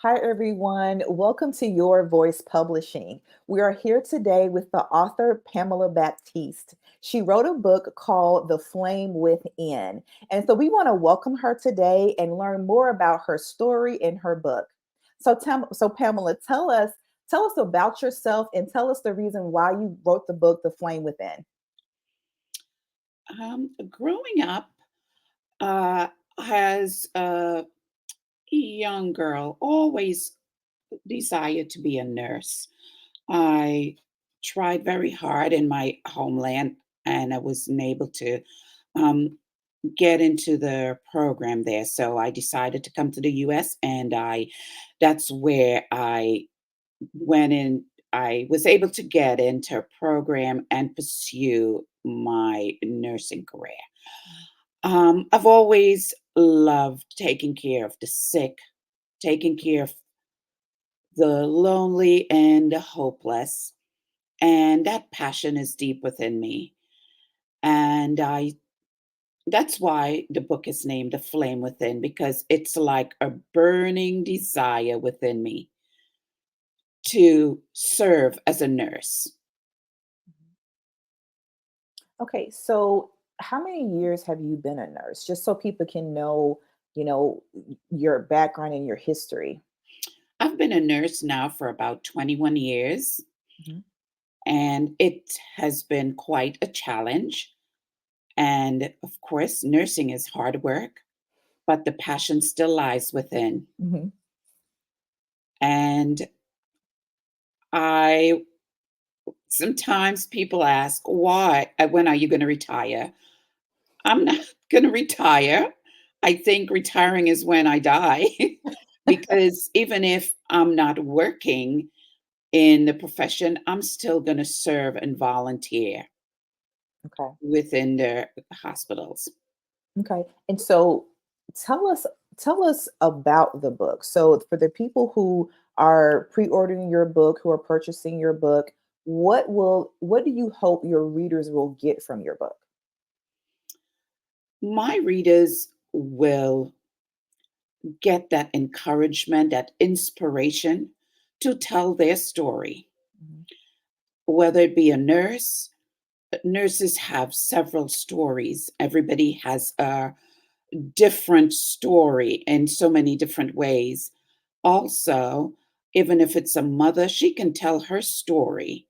Hi, everyone. Welcome to Your Voice Publishing. We are here today with the author Pamela Baptiste. She wrote a book called The Flame Within. And so we want to welcome her today and learn more about her story in her book. So Pamela, tell us about yourself and tell us the reason why you wrote the book The Flame Within. Growing up, as a young girl, always desired to be a nurse. I tried very hard in my homeland, and I wasn't able to um, get into the program there. So I decided to come to the U.S., and I that's where I went in. I was able to get into a program and pursue my nursing career. I've always loved taking care of the sick, taking care of the lonely and the hopeless. And that passion is deep within me. And that's why the book is named The Flame Within, because it's like a burning desire within me to serve as a nurse. Okay, so how many years have you been a nurse? Just so people can know, your background and your history. I've been a nurse now for about 21 years, Mhm. and it has been quite a challenge. And of course, nursing is hard work, but the passion still lies within. Mhm. And I sometimes people ask, why, when are you going to retire? I'm not going to retire. I think retiring is when I die because even if I'm not working in the profession, I'm still going to serve and volunteer Okay. within the hospitals. Okay. And so tell us tell us about the book. So for the people who are pre-ordering your book, who are purchasing your book, what do you hope your readers will get from your book? My readers will get that encouragement, that inspiration to tell their story. Mhm. Whether it be a nurse, nurses have several stories. Everybody has a different story in so many different ways. Also, even if it's a mother, she can tell her story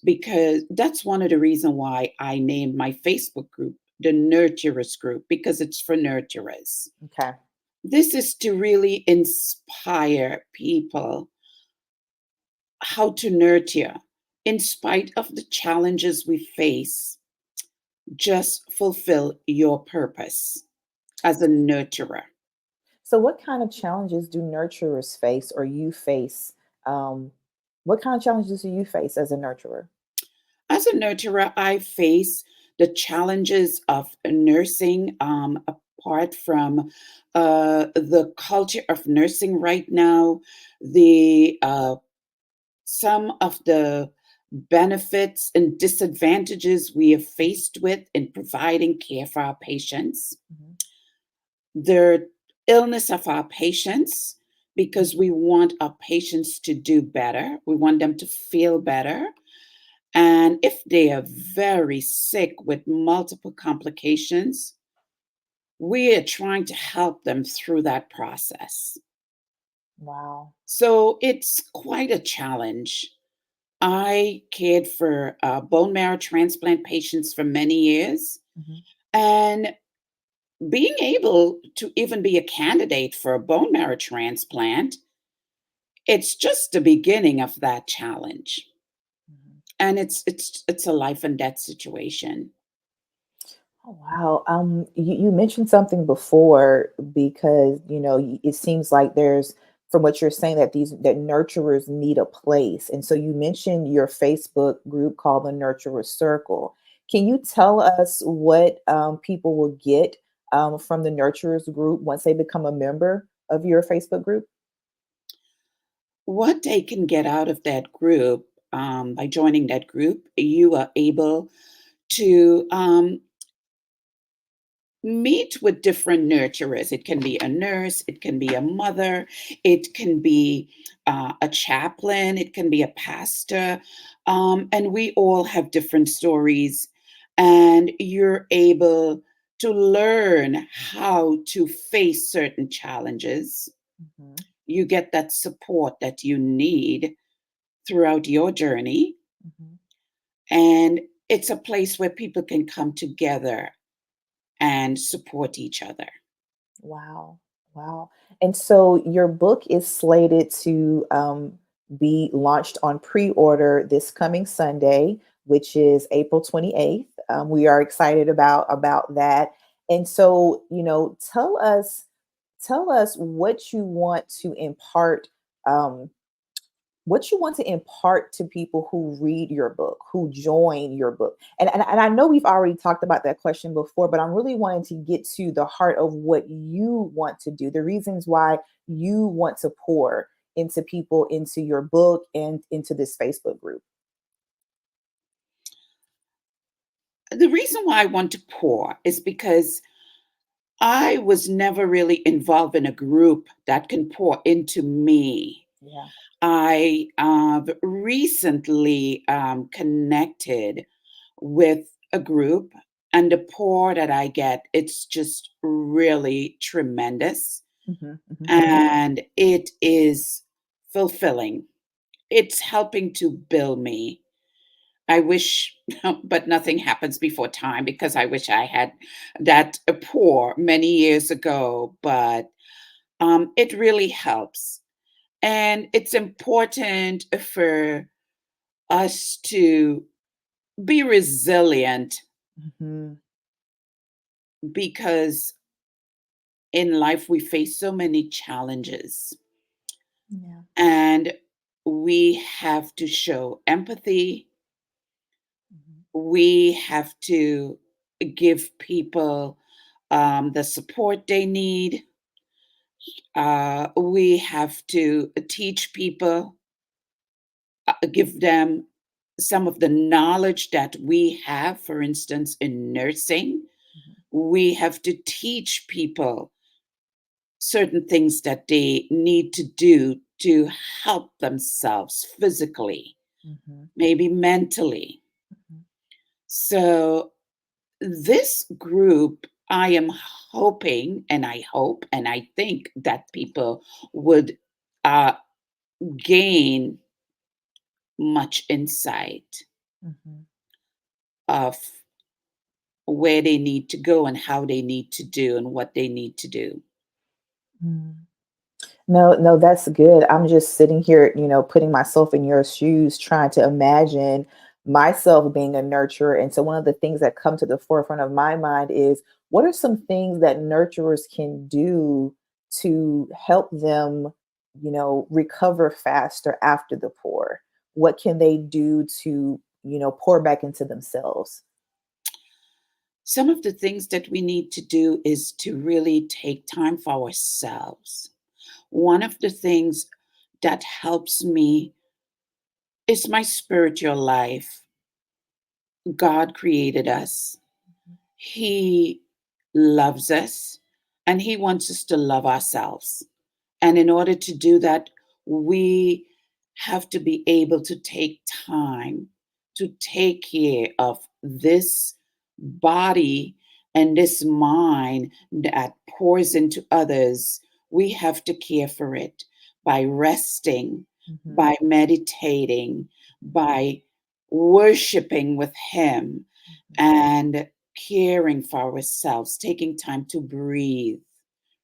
because that's one of the reasons why I named my Facebook group the Nurturers Group because it's for nurturers. Okay. This is to really inspire people how to nurture in spite of the challenges we face. Just fulfill your purpose as a nurturer. So what kind of challenges do nurturers face or you face? Um, what kind of challenges do you face as a nurturer? As a nurturer, I face the challenges of nursing, apart from the culture of nursing right now, the some of the benefits and disadvantages we are faced with in providing care for our patients, Mhm. the illness of our patients, because we want our patients to do better, we want them to feel better. And if they are very sick with multiple complications, we are trying to help them through that process. Wow. So it's quite a challenge. I cared for bone marrow transplant patients for many years. Mhm. And being able to even be a candidate for a bone marrow transplant, it's just the beginning of that challenge. Mhm. And it's a life and death situation. Oh, wow. You mentioned something before because it seems like there's, from what you're saying, that nurturers need a place, and so you mentioned your Facebook group called the Nurturer Circle. Can you tell us what people will get from the Nurturers group once they become a member of your Facebook group? What they can get out of that group, by joining that group, you are able to meet with different nurturers. It can be a nurse, it can be a mother, it can be a chaplain, it can be a pastor, and we all have different stories. And you're able to learn how to face certain challenges. Mhm, You get that support that you need throughout your journey. mhm. And it's a place where people can come together and support each other. Wow. Wow. And so your book is slated to be launched on pre-order this coming Sunday, which is April 28th. We are excited about that. And so, tell us um, what you want to impart to people who read your book, who join your book. And I know we've already talked about that question before, but I'm really wanting to get to the heart of what you want to do, the reasons why you want to pour into people, into your book, and into this Facebook group. The reason why I want to pour is because I was never really involved in a group that can pour into me. Yeah. I recently connected with a group, and the pour that I get, it's just really tremendous. Hmm. Hmm. And it is fulfilling. It's helping to build me. I wish, but nothing happens before time because I wish I had that pour many years ago. But it really helps. And it's important for us to be resilient Hmm. because in life we face so many challenges Yeah. and we have to show empathy. Hmm. We have to give people the support they need. We have to teach people, give them some of the knowledge that we have, for instance, in nursing. We have to teach people certain things that they need to do to help themselves physically, Hmm. maybe mentally. Hmm. So, this group, I am hoping, and I hope, and I think that people would uh, gain much insight Hmm. of where they need to go and how they need to do and what they need to do. Hmm. No, no, that's good. I'm just sitting here, putting myself in your shoes, trying to imagine myself being a nurturer. And so one of the things that come to the forefront of my mind is what are some things that nurturers can do to help them, recover faster after the pour? What can they do to, pour back into themselves? Some of the things that we need to do is to really take time for ourselves. One of the things that helps me is my spiritual life. God created us, He loves us, and He wants us to love ourselves. And in order to do that, we have to be able to take time to take care of this body and this mind that pours into others. We have to care for it by resting, Hmm. by meditating, by worshiping with Him, and caring for ourselves, taking time to breathe,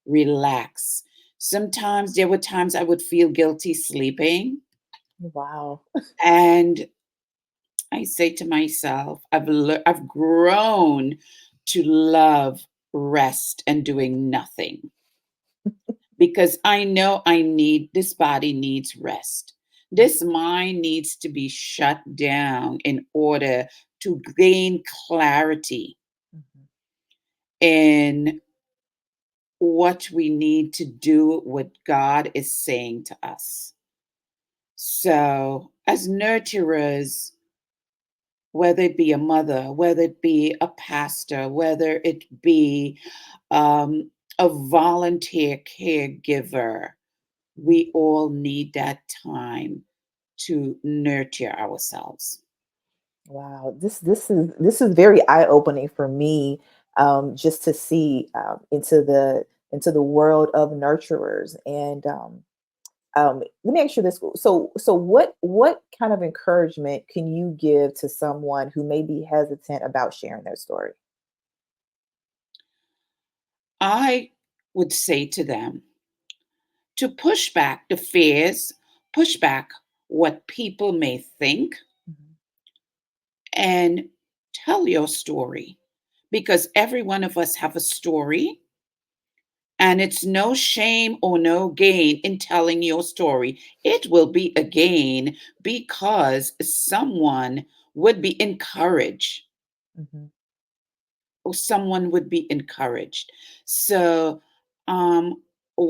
relax. Sometimes there were times I would feel guilty sleeping, Wow. and I say to myself, I've grown to love rest and doing nothing because I know I need this body needs rest. This mind needs to be shut down in order to gain clarity Mhm. in what we need to do, what God is saying to us. So, as nurturers, whether it be a mother, whether it be a pastor, whether it be um, a volunteer caregiver. We all need that time to nurture ourselves. Wow, this is very eye opening for me, just to see into the world of nurturers. And let me ask you this: so what kind of encouragement can you give to someone who may be hesitant about sharing their story? I would say to them to push back the fears, push back what people may think, Mhm. and tell your story because every one of us have a story, and it's no shame or no gain in telling your story. It will be a gain because someone would be encouraged Mhm. or someone would be encouraged. So, um,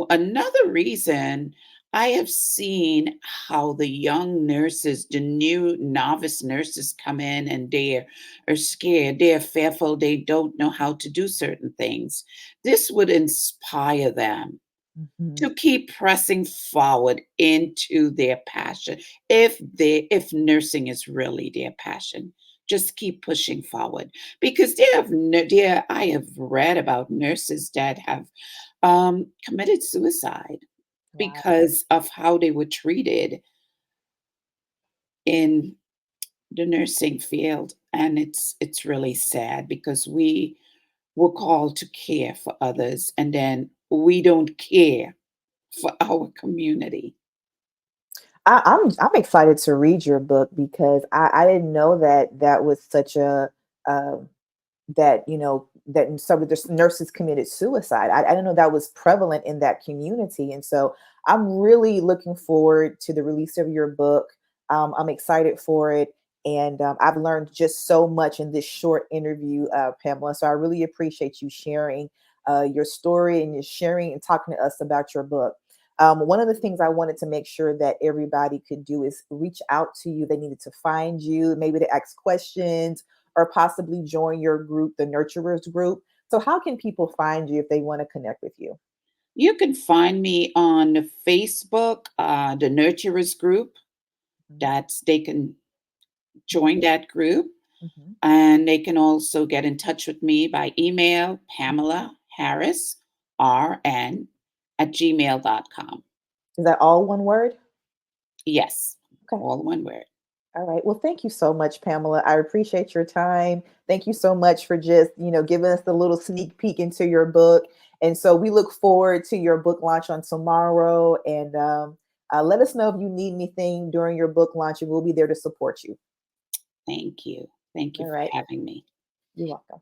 another reason I have seen how the young nurses, the new novice nurses come in and they are scared, they're fearful, they don't know how to do certain things. This would inspire them Mhm. to keep pressing forward into their passion. If nursing is really their passion, just keep pushing forward because there I have read about nurses that have committed suicide Wow. because of how they were treated in the nursing field, and it's really sad because we were called to care for others and then we don't care for our community. I'm excited to read your book because I didn't know that that was such a um, that that some of the nurses committed suicide. I didn't know that was prevalent in that community, and so I'm really looking forward to the release of your book. I'm excited for it, and I've learned just so much in this short interview, Pamela. So I really appreciate you sharing your story and you sharing and talking to us about your book. One of the things I wanted to make sure that everybody could do is reach out to you. They needed to find you, maybe to ask questions or possibly join your group, the Nurturers group. So, how can people find you if they want to connect with you? You can find me on Facebook, the Nurturers group. Mhm. That's they can Mhm. join that group, Mhm. and they can also get in touch with me by email, Mhm. Pamela Harris, RN at gmail.com. Is that all one word? Yes, Okay. all one word. All right. Well, thank you so much, Pamela. I appreciate your time. Thank you so much for just, giving us the little sneak peek into your book. And so we look forward to your book launch on tomorrow. And let us know if you need anything during your book launch, and we'll be there to support you. Thank you. Thank you All for right. having me. You're welcome.